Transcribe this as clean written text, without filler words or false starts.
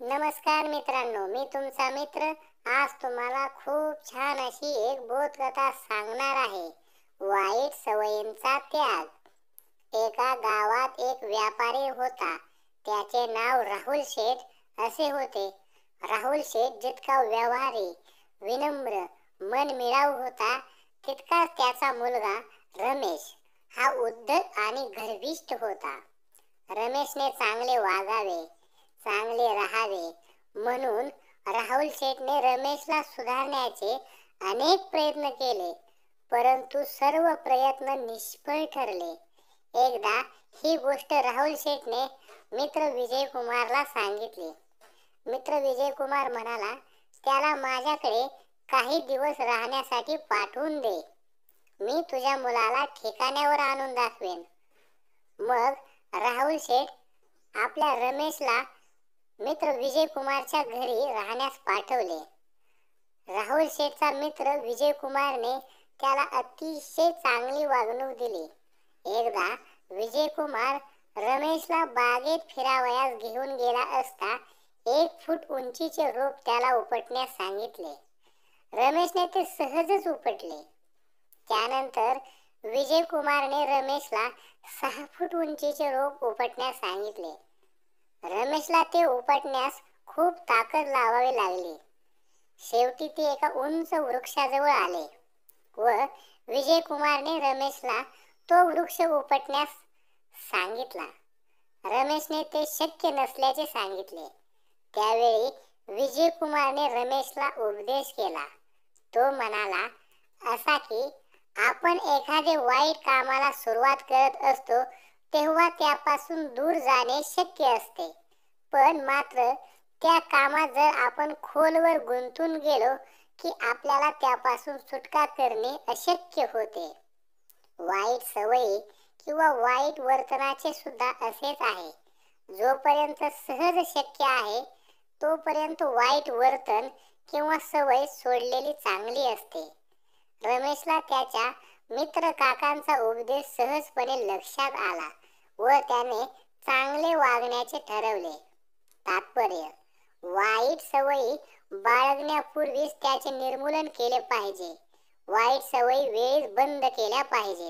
नमस्कार मित्रांनो, मी तुमचा मित्र आज तुम्हाला खूप छान अशी एक बोधकथा सांगणार आहे. वाईट सवयींचा त्याग. एका गावात एक व्यापारी होता. त्याचे नाव राहुल शेठ असे होते. राहुल शेठ जितका व्यवहारी, विनम्र, मनमिळाऊ होता, तितकाच त्याचा मुलगा रमेश हा उद्धट आणि गर्विष्ठ होता. रमेशने चांगले वागावे, चांगले राहावे म्हणून राहुल शेठने रमेशला सुधारण्याचे अनेक प्रयत्न केले, परंतु सर्व प्रयत्न निष्फळ ठरले. एकदा ही गोष्ट राहुल शेठने मित्र विजय कुमारला सांगितली. मित्र विजय कुमार म्हणाला, त्याला माझ्याकडे काही दिवस राहण्यासाठी पाठवून दे. मी तुझ्या मुलाला ठिकाण्यावर आणून दाखवेन. मग राहुल शेठ आपल्या रमेशला मित्र विजय कुमारच्या घरी राहण्यास पाठवले. राहुल शेठचा मित्र विजय कुमारने त्याला अतिशय चांगली वागणूक दिली. एकदा विजय कुमार रमेशला बागेत फिरावयास घेऊन गेला असता 1 फूट उंचीचे रोप त्याला उपटण्यास सांगितले. रमेशने ते सहजच उपटले. त्यानंतर विजय कुमारने रमेशला 6 फूट उंचीचे रोप उपटण्यास सांगितले. रमेशला ते उपटण्यास खूप ताकद लावावी लागली. शेवटी ते एका उंच वृक्षाजवळ आले व विजय कुमारने रमेशला तो वृक्ष उपटण्यास सांगितला. रमेशने ते शक्य नसल्याचे सांगितले. त्यावेळी विजय कुमारने रमेशला उपदेश केला. तो म्हणाला असा की आपण एखादे वाईट कामाला सुरुवात करत असतो तेव्हा त्यापासून दूर जाणे शक्य असते, पण मात्र त्या कामात जर आपण खोलवर गुंतून गेलो की आपल्याला त्यापासून सुटका करणे अशक्य होते. वाईट सवयी किंवा वाईट वर्तनाचे सुद्धा असेच आहे. जोपर्यंत सहज शक्य आहे तोपर्यंत वाईट वर्तन किंवा सवय सोडलेली चांगली असते. रमेशला त्याच्या मित्र काकांचा उपदेश सहजपणे लक्षात आला व त्याने चांगले वागण्याचे ठरवले. तात्पर्य: वाईट सवयी बाळगण्यापूर्वीच त्याचे निर्मूलन केले पाहिजे. वाईट सवयी वेळेस बंद केल्या पाहिजेत.